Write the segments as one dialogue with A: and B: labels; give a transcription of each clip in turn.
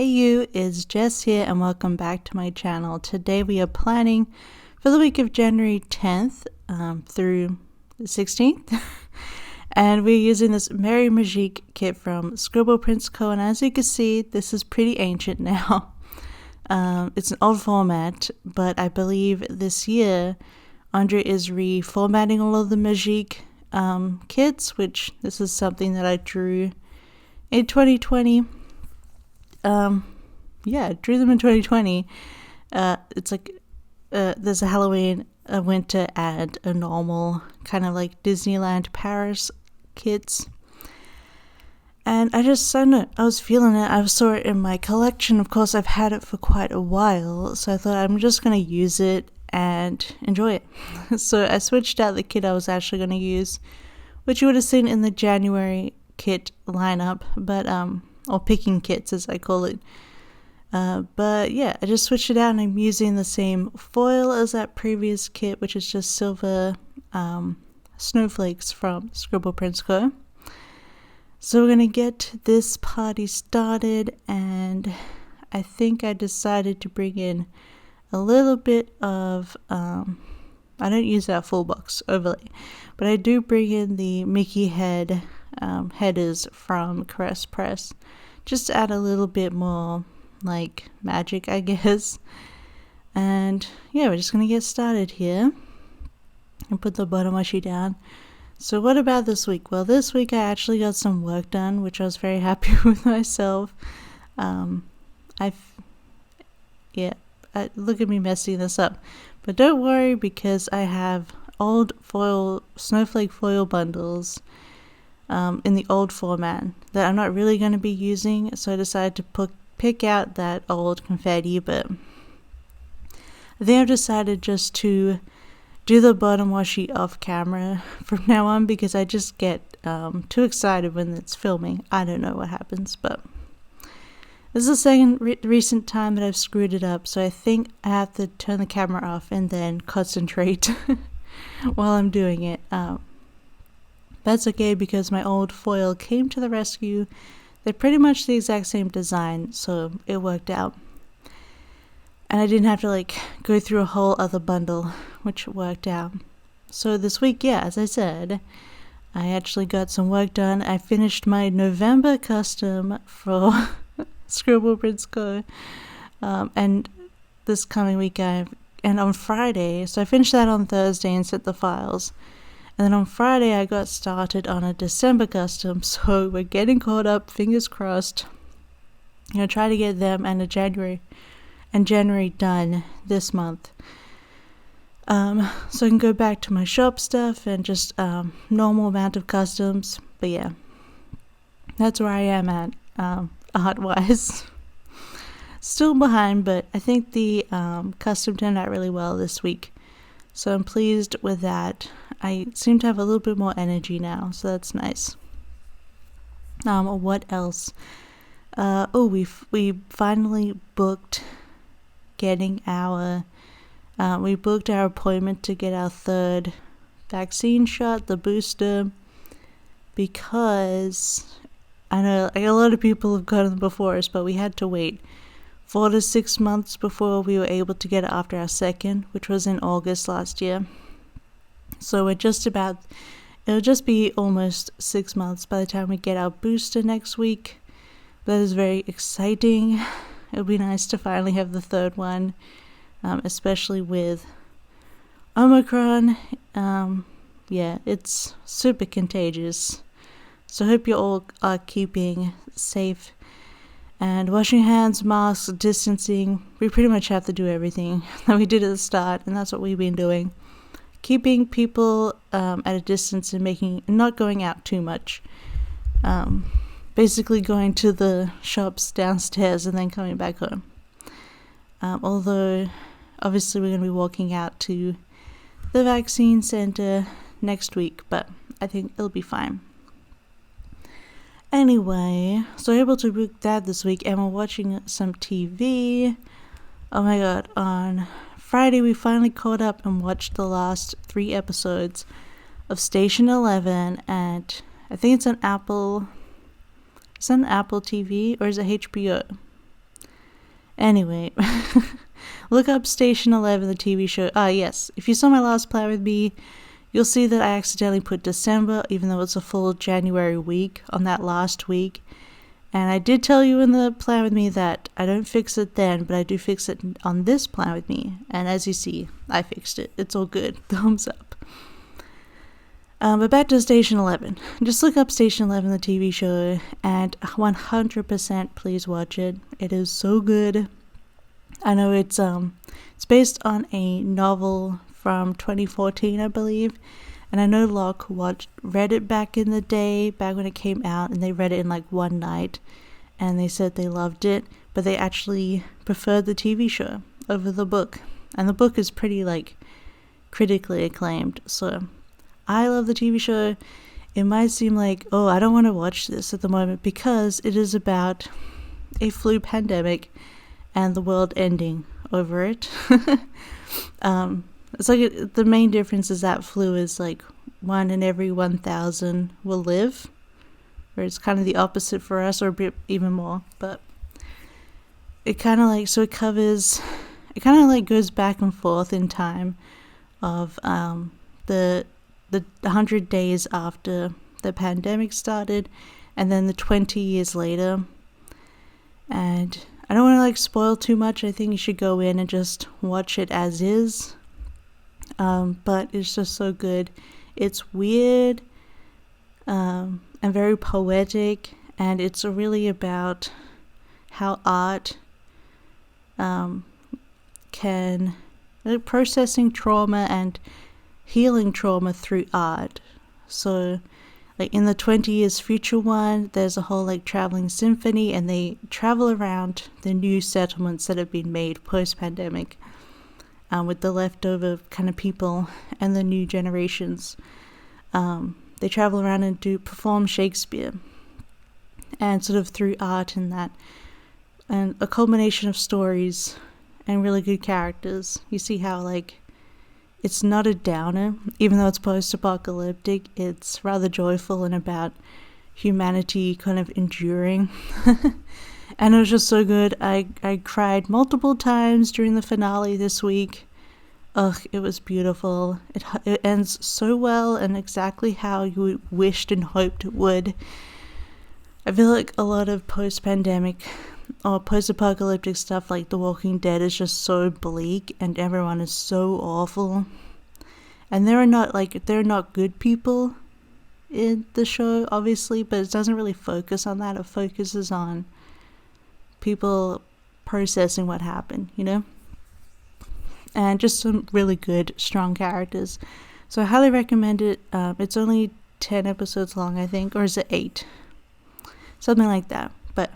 A: Hey you, it's Jess here and welcome back to my channel. Today we are planning for the week of January 10th through the 16th and we're using this Merry Magique kit from Scribble Prints Co, and as you can see this is pretty ancient now. It's an old format, but I believe this year Andre is reformatting all of the Magique kits, which this is something that I drew in 2020. I drew them in 2020. It's like there's a Halloween, a winter, and a normal kind of like Disneyland Paris kits. And I don't know, I was feeling it. I saw it in my collection. Of course, I've had it for quite a while, so I thought I'm just going to use it and enjoy it. So I switched out the kit I was actually going to use, which you would have seen in the January kit lineup, but or picking kits as I call it. But yeah, I just switched it out and I'm using the same foil as that previous kit, which is just silver snowflakes from Scribble Prints Co. So we're gonna get this party started, and I think I decided to bring in a little bit of I don't use that full box overlay, but I do bring in the Mickey head headers from Caress Press, just to add a little bit more like magic, I guess. And yeah, we're just gonna get started here and put the bottom washi down. So what about this week? Well, this week I actually got some work done, which I was very happy with myself. Look at me messing this up, but don't worry, because I have old foil snowflake foil bundles in the old format that I'm not really going to be using, so I decided to pick out that old confetti. But I think I've decided just to do the bottom washi off camera from now on, because I just get too excited when it's filming. I don't know what happens, but this is the second recent time that I've screwed it up, so I think I have to turn the camera off and then concentrate while I'm doing it. That's okay, because my old foil came to the rescue. They're pretty much the exact same design, so it worked out. And I didn't have to like go through a whole other bundle, which worked out. So this week, yeah, as I said, I actually got some work done. I finished my November custom for Scribble Prints Co. And this coming week and on Friday, so I finished that on Thursday and sent the files. And then on Friday I got started on a December custom, so we're getting caught up, fingers crossed. I'm gonna try to get them and January done this month. So I can go back to my shop stuff and just normal amount of customs. But yeah, that's where I am at art-wise. Still behind, but I think the custom turned out really well this week, so I'm pleased with that. I seem to have a little bit more energy now, so that's nice. What else? We finally booked we booked our appointment to get our third vaccine shot, the booster, because I know like a lot of people have gotten them before us, but we had to wait 4 to 6 months before we were able to get it after our second, which was in August last year. So it'll just be almost 6 months by the time we get our booster next week. That is very exciting. It'll be nice to finally have the third one, especially with Omicron. Yeah, it's super contagious. So I hope you all are keeping safe and washing hands, masks, distancing. We pretty much have to do everything that we did at the start, and that's what we've been doing. Keeping people at a distance and not going out too much. Basically going to the shops downstairs and then coming back home. Although obviously we're going to be walking out to the vaccine center next week, but I think it'll be fine. Anyway, so we're able to book that this week, and we're watching some TV. Oh my god, on Friday we finally caught up and watched the last 3 episodes of Station 11, and I think it's on Apple TV, or is it HBO? Anyway, look up Station 11, the TV show. Yes, if you saw my last Plan With Me, you'll see that I accidentally put December, even though it's a full January week, on that last week. And I did tell you in the Plan With Me that I don't fix it then, but I do fix it on this Plan With Me. And as you see, I fixed it. It's all good. Thumbs up. But back to Station 11. Just look up Station 11, the TV show, and 100% please watch it. It is so good. I know it's based on a novel from 2014, I believe. And I know Locke read it back in the day, back when it came out, and they read it in like one night. And they said they loved it, but they actually preferred the TV show over the book. And the book is pretty like critically acclaimed, so I love the TV show. It might seem like, oh, I don't want to watch this at the moment because it is about a flu pandemic and the world ending over it. It's like the main difference is that flu is like 1 in every 1,000 will live, where it's kind of the opposite for us, or a bit even more. But it kind of like, so it covers, it kind of like goes back and forth in time of the 100 days after the pandemic started, and then the 20 years later. And I don't want to like spoil too much. I think you should go in and just watch it as is. But it's just so good. It's weird and very poetic, and it's really about how art can processing trauma and healing trauma through art. So like in the 20 years future one, there's a whole like traveling symphony, and they travel around the new settlements that have been made post-pandemic, with the leftover kind of people and the new generations. They travel around and perform Shakespeare, and sort of through art and that, and a culmination of stories and really good characters. You see how like it's not a downer, even though it's post-apocalyptic. It's rather joyful and about humanity kind of enduring. And it was just so good. I cried multiple times during the finale this week. Ugh, it was beautiful. It ends so well and exactly how you wished and hoped it would. I feel like a lot of post-pandemic or post-apocalyptic stuff like The Walking Dead is just so bleak and everyone is so awful. And they're not good people in the show, obviously, but it doesn't really focus on that. It focuses on people processing what happened, you know? And just some really good, strong characters. So I highly recommend it. It's only 10 episodes long, I think, or is it 8? Something like that. But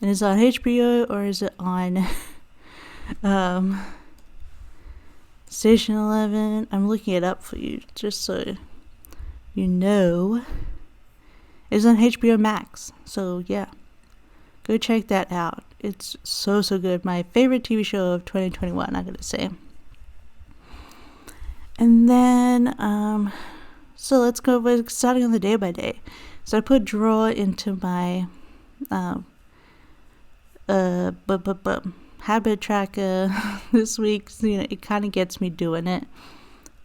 A: and is it on HBO or is it on Station 11? I'm looking it up for you just so you know. It's on HBO Max. So yeah, go check that out. It's so good. My favorite TV show of 2021, I gotta say. And then so let's go. We're starting on the day by day. So I put drawer into my habit tracker this week. So, you know, it kind of gets me doing it.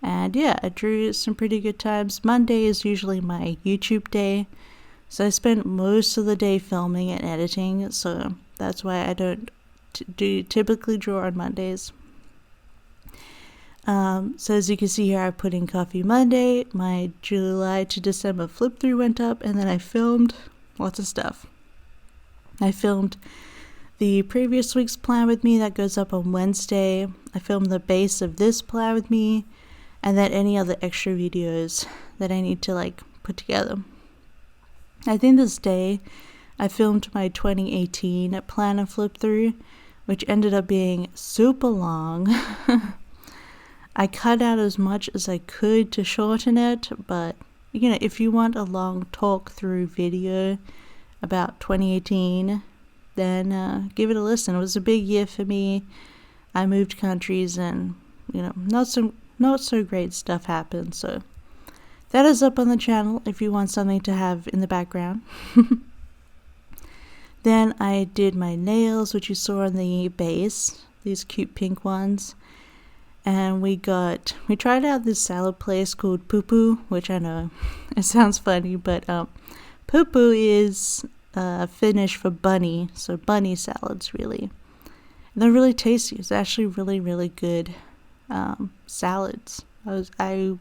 A: And yeah, I drew some pretty good times. Monday is usually my YouTube day, so I spent most of the day filming and editing, so that's why I don't typically draw on Mondays. So as you can see here, I put in Coffee Monday. My July to December flip through went up, and then I filmed lots of stuff. I filmed the previous week's Plan With Me that goes up on Wednesday. I filmed the base of this Plan With Me, and then any other extra videos that I need to like put together. I think this day I filmed my 2018 plan and flip through, which ended up being super long. I cut out as much as I could to shorten it, but you know, if you want a long talk through video about 2018, then give it a listen. It was a big year for me. I moved countries and, you know, not so great stuff happened, so that is up on the channel if you want something to have in the background. Then I did my nails, which you saw on the base, these cute pink ones. And we tried out this salad place called Poo Poo, which I know it sounds funny, but Poo Poo is Finnish for bunny, so bunny salads really. And they're really tasty. It's actually really, really good salads. I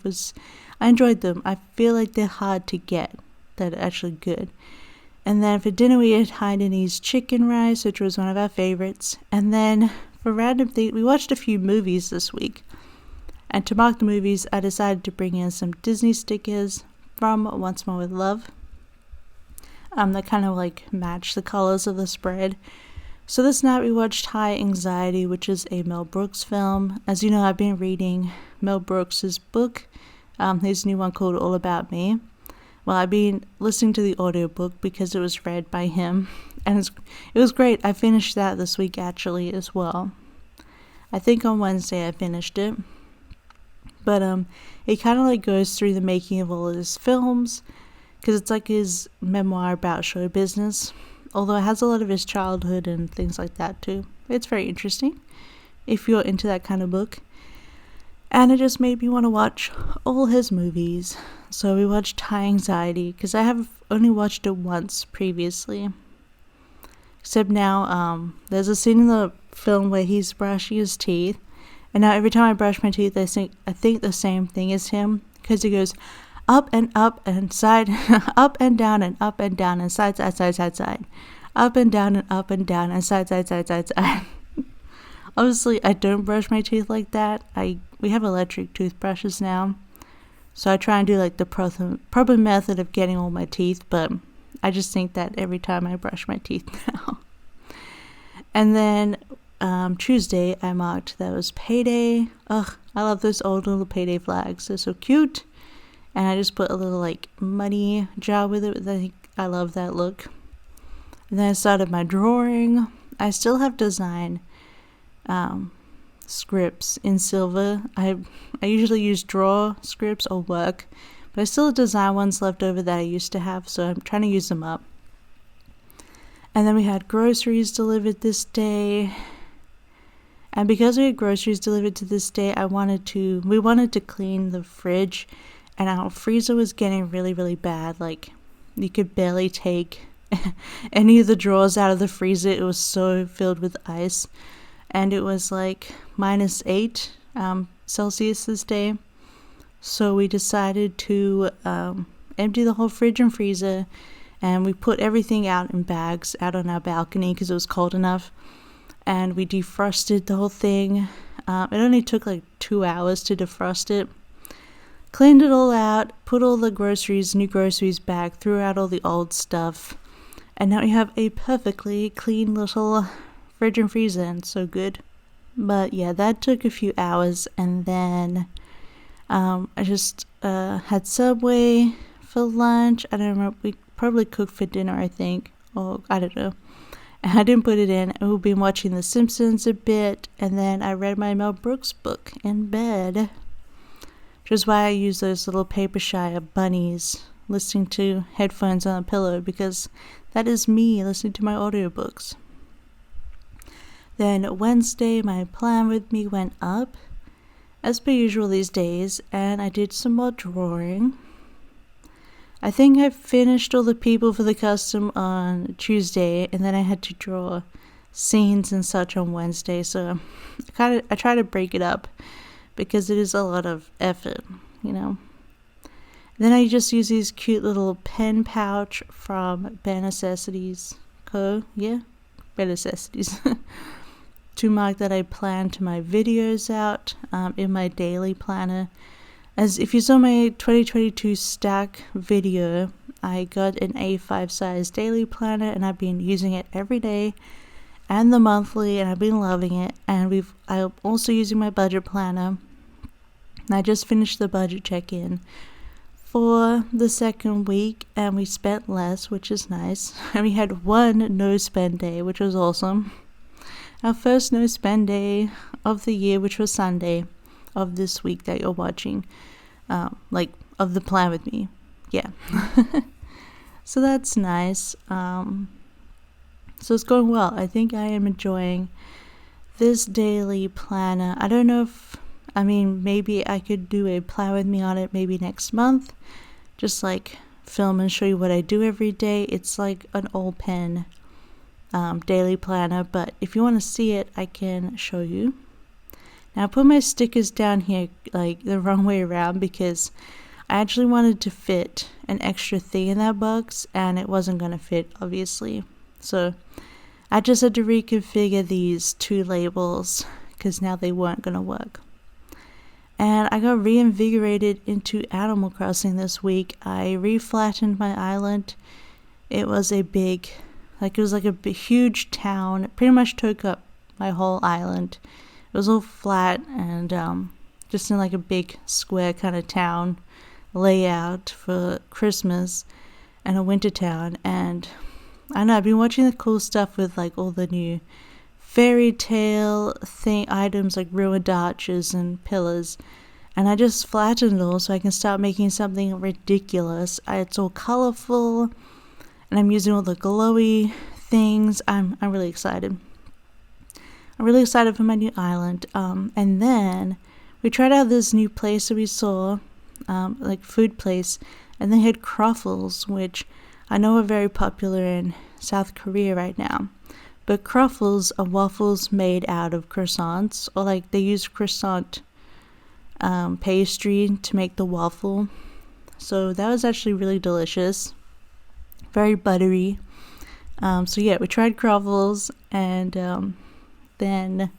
A: enjoyed them. I feel like they're hard to get. They're actually good. And then for dinner we had Hainanese chicken rice, which was one of our favorites. And then for random things, we watched a few movies this week. And to mark the movies, I decided to bring in some Disney stickers from Once More with Love. That kind of like match the colors of the spread. So this night we watched High Anxiety, which is a Mel Brooks film. As you know, I've been reading Mel Brooks' book, his new one called All About Me. Well, I've been listening to the audiobook because it was read by him, and it was great. I finished that this week actually as well. I think on Wednesday I finished it. But it kind of like goes through the making of all of his films, because it's like his memoir about show business, although it has a lot of his childhood and things like that too. It's very interesting if you're into that kind of book. And it just made me want to watch all his movies. So we watched High Anxiety, because I have only watched it once previously. Except now, there's a scene in the film where he's brushing his teeth. And now every time I brush my teeth, I think the same thing as him. Because he goes up and side, up and down and side, side, side, side, side. Up and down and side, side, side, side, side. Obviously, I don't brush my teeth like that. We have electric toothbrushes now. So I try and do like the proper method of getting all my teeth, but I just think that every time I brush my teeth now. And then Tuesday, I marked that was payday. Ugh, I love those old little payday flags. They're so cute. And I just put a little like money jar with it. I think I love that look. And then I started my drawing. I still have design scripts in silver. I usually use draw scripts or work, but I still have design ones left over that I used to have, so I'm trying to use them up. And then we had groceries delivered this day. And because we had groceries delivered to this day, we wanted to clean the fridge, and our freezer was getting really, really bad. Like, you could barely take any of the drawers out of the freezer. It was so filled with ice. And it was like -8 Celsius this day. So we decided to empty the whole fridge and freezer, and we put everything out in bags out on our balcony because it was cold enough. And we defrosted the whole thing. It only took like 2 hours to defrost it. Cleaned it all out, put all the new groceries back, threw out all the old stuff. And now we have a perfectly clean little fridge and freezer, and so good. But yeah, that took a few hours. And then I just had Subway for lunch. I don't remember, we probably cooked for dinner, I think, or I don't know. And I didn't put it in. We've been watching The Simpsons a bit, and then I read my Mel Brooks book in bed, which is why I use those little Papershire bunnies listening to headphones on a pillow, because that is me listening to my audiobooks. Then Wednesday, my plan with me went up, as per usual these days, and I did some more drawing. I think I finished all the people for the custom on Tuesday, and then I had to draw scenes and such on Wednesday, so I try to break it up, because it is a lot of effort, you know. Then I just use these cute little pen pouch from Bare Necessities Co. Yeah, Bare Necessities. To mark that I plan to my videos out in my daily planner. As if you saw my 2022 stack video, I got an A5 size daily planner, and I've been using it every day and the monthly, and I've been loving it. And I'm also using my budget planner. And I just finished the budget check-in for the second week, and we spent less, which is nice. And we had one no spend day, which was awesome. Our first no spend day of the year, which was Sunday of this week that you're watching, like of the plan with me. Yeah. So that's nice. So it's going well. I think I am enjoying this daily planner. I don't know if, maybe I could do a plan with me on it maybe next month. Just like film and show you what I do every day. It's like an old pen daily planner, but if you want to see it, I can show you. Now I put my stickers down here like the wrong way around because I actually wanted to fit an extra thing in that box and it wasn't going to fit, obviously. So I just had to reconfigure these two labels because now they weren't going to work. And I got reinvigorated into Animal Crossing this week. I reflattened my island. It was a big, it was like a huge town. It pretty much took up my whole island. It was all flat and just in like a big square kind of town layout for Christmas and a winter town. And I know I've been watching the cool stuff with like all the new fairy tale items like ruined arches and pillars, and I just flattened it all so I can start making something ridiculous. It's all colorful and I'm using all the glowy things. I'm really excited. I'm really excited for my new island. And then we tried out this new place that we saw, like food place, and they had croffles, which I know are very popular in South Korea right now. But croffles are waffles made out of croissants, or like they use croissant pastry to make the waffle. So that was actually really delicious, very buttery. So yeah, we tried croffles, and then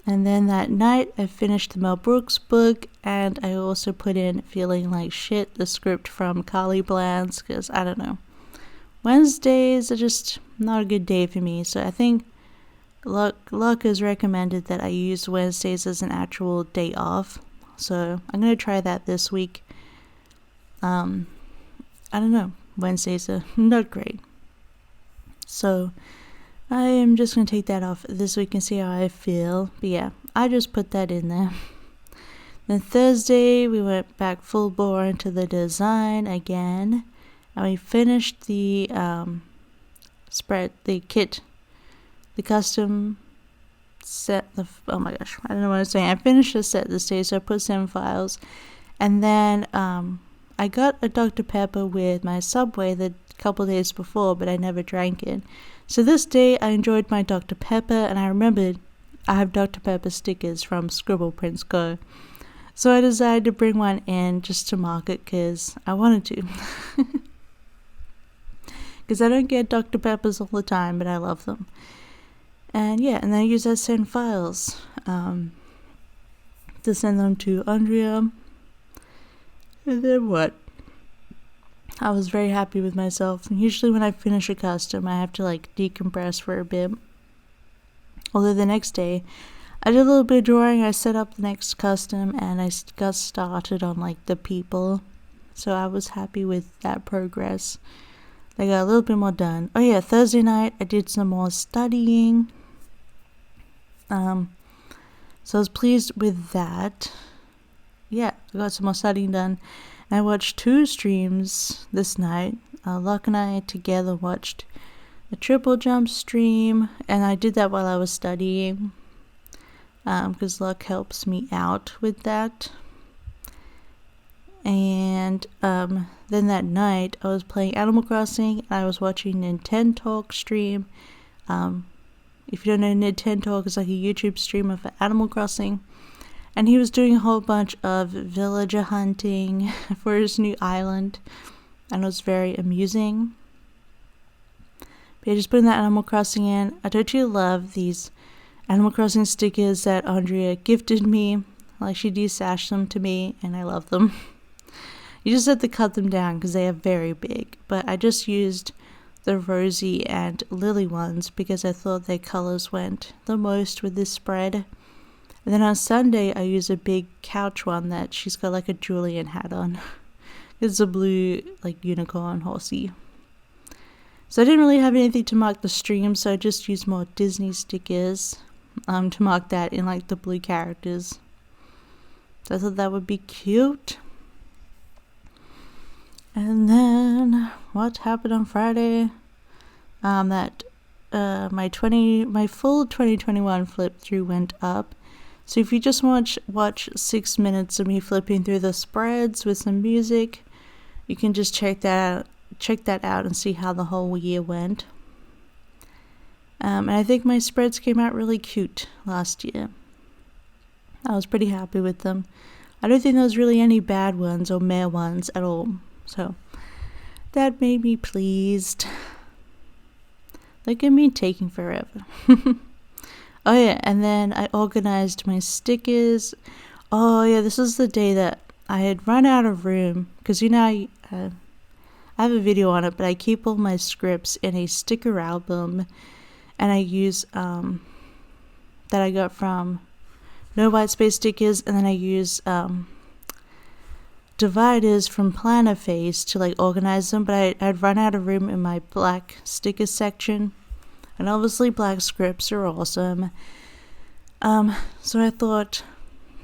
A: that night I finished the Mel Brooks book, and I also put in Feeling Like Shit, the script from Carly Bland's, because I don't know. Wednesdays are just not a good day for me, so I think Luck has recommended that I use Wednesdays as an actual day off, so I'm going to try that this week. I don't know, Wednesdays are not great, so I am just going to take that off this week and see how I feel, but yeah, I just put that in there. Then Thursday, we went back full bore into the design again. And we finished the spread, the kit, the custom set. Oh my gosh, I don't know what I'm saying. I finished the set this day, so I put 7 files. And then I got a Dr. Pepper with my Subway the couple days before, but I never drank it. So this day I enjoyed my Dr. Pepper, and I remembered I have Dr. Pepper stickers from Scribble Prints Co. So I decided to bring one in just to mark it because I wanted to. Because I don't get Dr. Peppers all the time, but I love them. And yeah, and then I use that send files to send them to Andrea. And then what? I was very happy with myself. And usually when I finish a custom, I have to like decompress for a bit. Although the next day, I did a little bit of drawing. I set up the next custom and I got started on like the people. So I was happy with that progress. I got a little bit more done. Oh yeah, Thursday night I did some more studying. So I was pleased with that. Yeah, I got some more studying done. And I watched 2 streams this night. Luck and I together watched a triple jump stream, and I did that while I was studying. Because Luck helps me out with that. And then that night I was playing Animal Crossing and I was watching Nintendo Talk stream. If you don't know, Nintendo Talk is like a YouTube streamer for Animal Crossing, and he was doing a whole bunch of villager hunting for his new island, and it was very amusing. But yeah, just putting that Animal Crossing in. I totally love these Animal Crossing stickers that Andrea gifted me. Like, she destashed them to me and I love them. You just have to cut them down because they are very big. But I just used the Rosie and Lily ones because I thought their colors went the most with this spread. And then on Sunday, I used a big couch one that she's got like a Julian hat on. It's a blue like unicorn horsey. So I didn't really have anything to mark the stream, so I just used more Disney stickers to mark that in like the blue characters. So I thought that would be cute. And then what happened on Friday? That my full 2021 flip through went up. So if you just watch 6 minutes of me flipping through the spreads with some music, you can just check that out and see how the whole year went. And I think my spreads came out really cute last year. I was pretty happy with them. I don't think there was really any bad ones or meh ones at all. So that made me pleased. Look at me taking forever. Oh yeah, and then I organized my stickers. Oh yeah, this is the day that I had run out of room. Because I have a video on it, but I keep all my scripts in a sticker album. And I use, that I got from No White Space Stickers. And then I use dividers from Planner Face to like organize them. But I'd run out of room in my black sticker section. And obviously black scripts are awesome. So I thought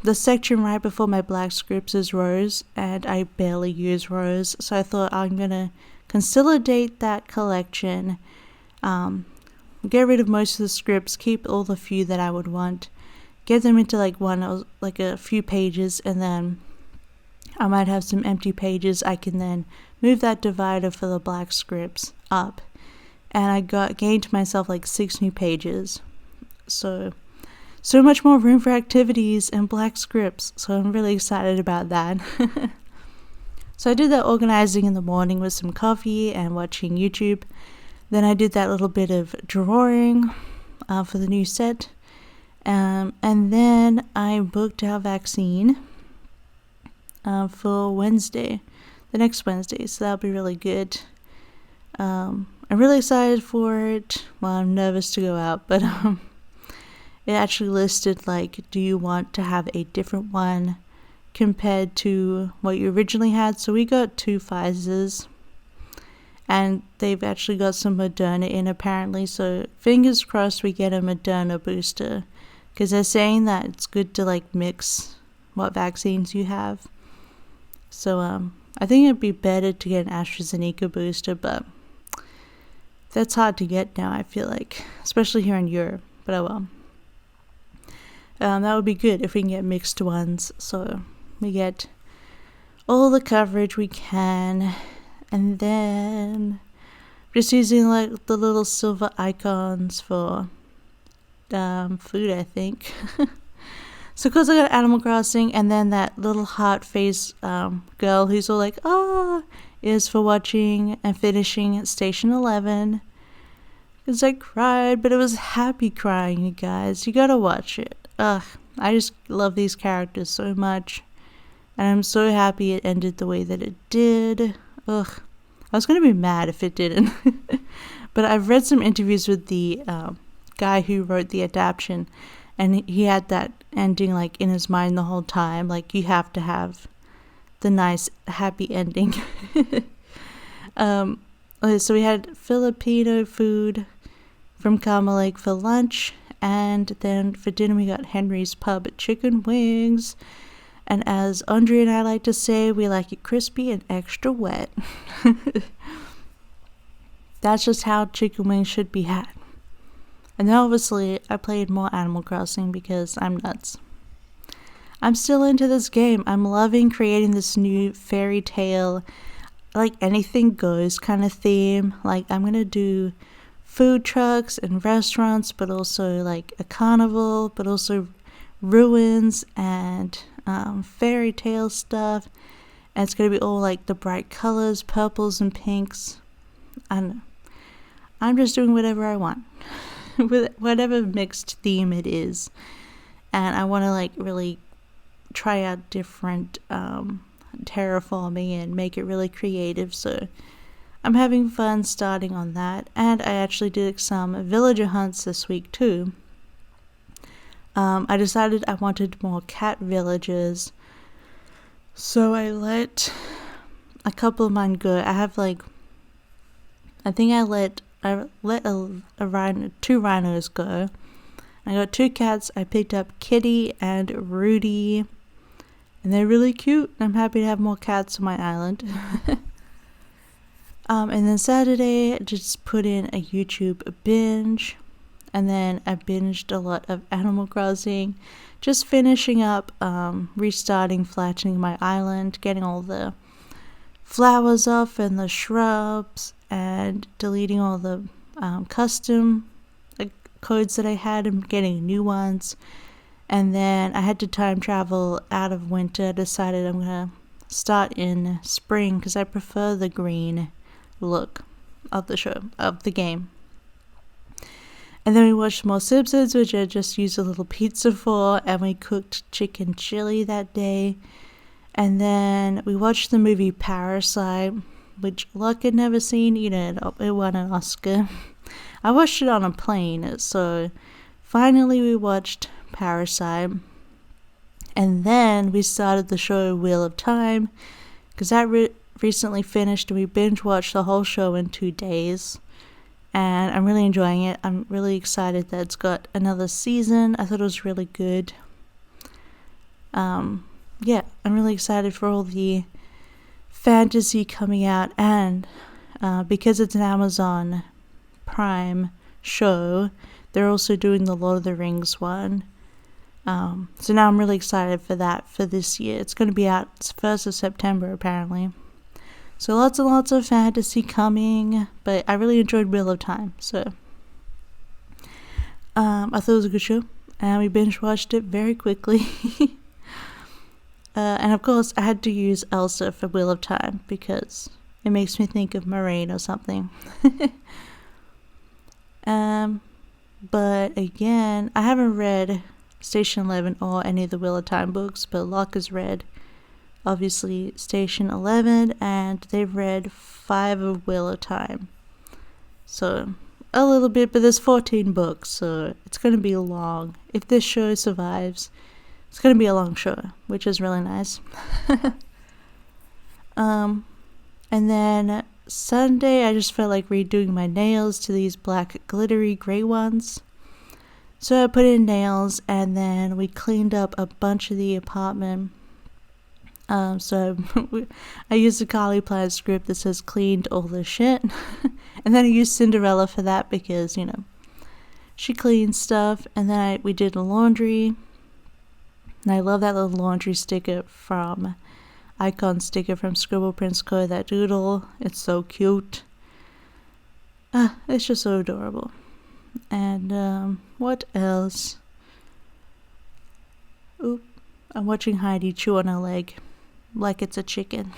A: the section right before my black scripts is rose, and I barely use rose. So I thought I'm going to consolidate that collection, get rid of most of the scripts, keep all the few that I would want, get them into like a few pages, and then I might have some empty pages. I can then move that divider for the black scripts up. And I gained myself like 6 new pages. So much more room for activities and black scripts. So I'm really excited about that. So I did that organizing in the morning with some coffee and watching YouTube. Then I did that little bit of drawing for the new set. And then I booked our vaccine for Wednesday, the next Wednesday. So that'll be really good. I'm really excited for it. Well, I'm nervous to go out, but it actually listed like, do you want to have a different one compared to what you originally had? So we got 2 Pfizers, and they've actually got some Moderna in apparently. So fingers crossed we get a Moderna booster, because they're saying that it's good to like mix what vaccines you have. So I think it'd be better to get an AstraZeneca booster, but that's hard to get now, I feel like, especially here in Europe, but oh well. That would be good if we can get mixed ones, so we get all the coverage we can. And then just using like the little silver icons for food, I think. So because I got Animal Crossing, and then that little heart face girl who's all like, is for watching and finishing Station 11. Because I cried, but it was happy crying, you guys. You gotta watch it. I just love these characters so much. And I'm so happy it ended the way that it did. I was gonna be mad if it didn't. But I've read some interviews with the guy who wrote the adaptation, and he had that ending like in his mind the whole time. Like, you have to have the nice happy ending. Okay, so we had Filipino food from Carmel Lake for lunch, and then for dinner we got Henry's Pub chicken wings. And as Andre and I like to say, we like it crispy and extra wet. That's just how chicken wings should be had. And then obviously I played more Animal Crossing because I'm nuts. I'm still into this game. I'm loving creating this new fairy tale, like anything goes kind of theme. Like, I'm gonna do food trucks and restaurants, but also like a carnival, but also ruins and fairy tale stuff. And it's gonna be all like the bright colors, purples and pinks. I don't know. I'm just doing whatever I want with whatever mixed theme it is. And I want to like really try out different terraforming and make it really creative. So I'm having fun starting on that. And I actually did some villager hunts this week too. I decided I wanted more cat villagers, so I let a couple of mine go. I have like, I think I let a rhino, 2 rhinos go. I got 2 cats. I picked up Kitty and Rudy, and they're really cute. I'm happy to have more cats on my island. And then Saturday, I just put in a YouTube binge. And then I binged a lot of Animal Crossing. Just finishing up, restarting, flattening my island, getting all the flowers off and the shrubs, and deleting all the custom codes that I had and getting new ones. And then I had to time travel out of winter. I decided I'm going to start in spring because I prefer the green look of the game. And then we watched more Simpsons, which I just used a little pizza for, and we cooked chicken chili that day. And then we watched the movie Parasite, which Luck had never seen. It won an Oscar. I watched it on a plane, so finally we watched Parasite. And then we started the show Wheel of Time, because that recently finished, and we binge watched the whole show in 2 days. And I'm really enjoying it. I'm really excited that it's got another season. I thought it was really good. I'm really excited for all the fantasy coming out. And because it's an Amazon Prime show, they're also doing the Lord of the Rings one. So now I'm really excited for that for this year. It's going to be out 1st of September, apparently. So lots and lots of fantasy coming, but I really enjoyed Wheel of Time, so I thought it was a good show, and we binge watched it very quickly. And of course I had to use Elsa for Wheel of Time because it makes me think of Moraine or something. But again, I haven't read Station 11 or any of the Wheel of Time books, but Locke has read obviously Station 11, and they've read 5 of Wheel of Time. So a little bit, but there's 14 books, so it's going to be long. If this show survives, it's going to be a long show, which is really nice. And then Sunday, I just felt like redoing my nails to these black glittery gray ones. So I put in nails, and then we cleaned up a bunch of the apartment. So I used the Carly Plaid script that says cleaned all the shit. And then I used Cinderella for that because, she cleans stuff. And then we did laundry. And I love that little laundry sticker from Icon sticker from Scribble Prints Co. That doodle. It's so cute. It's just so adorable. And what else? Oop. I'm watching Heidi chew on her leg like it's a chicken.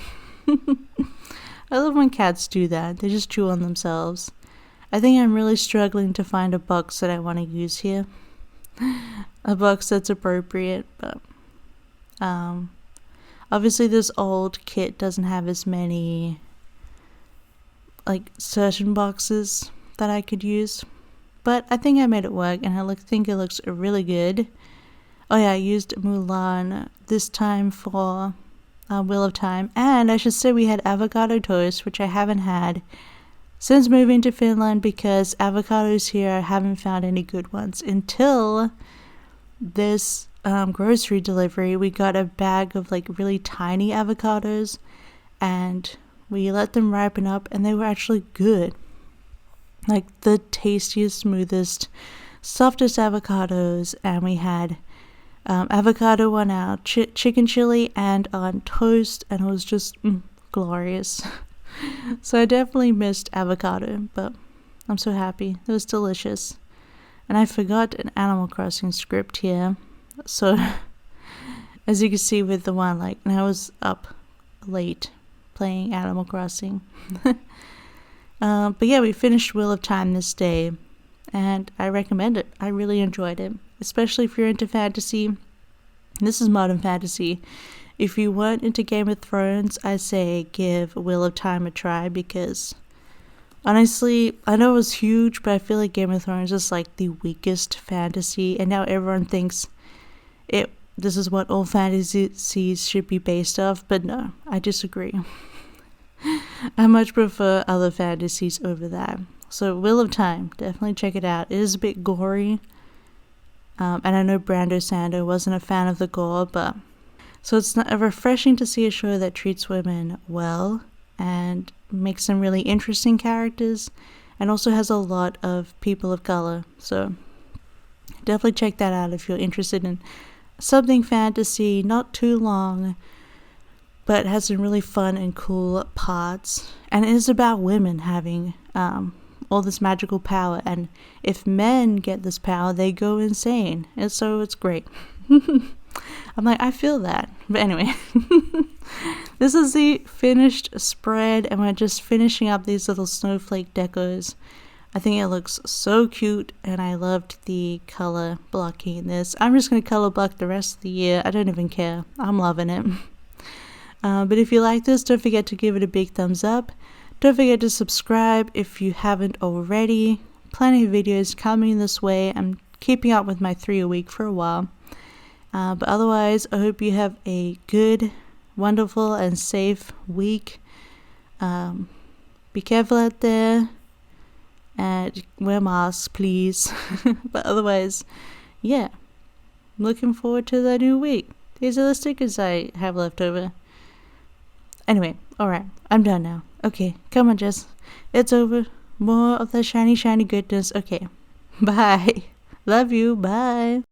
A: I love when cats do that. They just chew on themselves. I think I'm really struggling to find a box that I want to use here. A box that's appropriate, but obviously this old kit doesn't have as many certain boxes that I could use. But I think I made it work, and I think it looks really good. Oh yeah, I used Mulan this time for Wheel of Time. And I should say we had avocado toast, which I haven't had since moving to Finland because avocados here, I haven't found any good ones. Until this grocery delivery, we got a bag of really tiny avocados, and we let them ripen up, and they were actually good. The tastiest, smoothest, softest avocados. And we had avocado on our chicken chili and on toast, and it was just glorious. So I definitely missed avocado, but I'm so happy. It was delicious. And I forgot an Animal Crossing script here. So as you can see with the one, and I was up late playing Animal Crossing. But yeah, we finished Wheel of Time this day, and I recommend it. I really enjoyed it, especially if you're into fantasy. This is modern fantasy. If you weren't into Game of Thrones, I say give Wheel of Time a try, because honestly, I know it was huge, but I feel like Game of Thrones is the weakest fantasy, and now everyone thinks this is what all fantasies should be based off, but no, I disagree. I much prefer other fantasies over that. So Wheel of Time, definitely check it out. It is a bit gory. And I know Brando Sando wasn't a fan of the gore, but so it's refreshing to see a show that treats women well and makes some really interesting characters, and also has a lot of people of color. So definitely check that out if you're interested in something fantasy, not too long, but has some really fun and cool parts. And it is about women having all this magical power, and if men get this power, they go insane, and so it's great. I'm like, I feel that. But anyway, this is the finished spread, and we're just finishing up these little snowflake decos. I think it looks so cute, and I loved the color blocking in this. I'm just going to color block the rest of the year. I don't even care. I'm loving it. But if you like this, don't forget to give it a big thumbs up. Don't forget to subscribe if you haven't already. Plenty of videos coming this way. I'm keeping up with my 3 a week for a while. But otherwise, I hope you have a good, wonderful, and safe week. Be careful out there. And wear masks, please. But otherwise, yeah. Looking forward to the new week. These are the stickers I have left over. Anyway, alright. I'm done now. Okay, come on, Jess. It's over. More of the shiny, shiny goodness. Okay. Bye. Love you. Bye.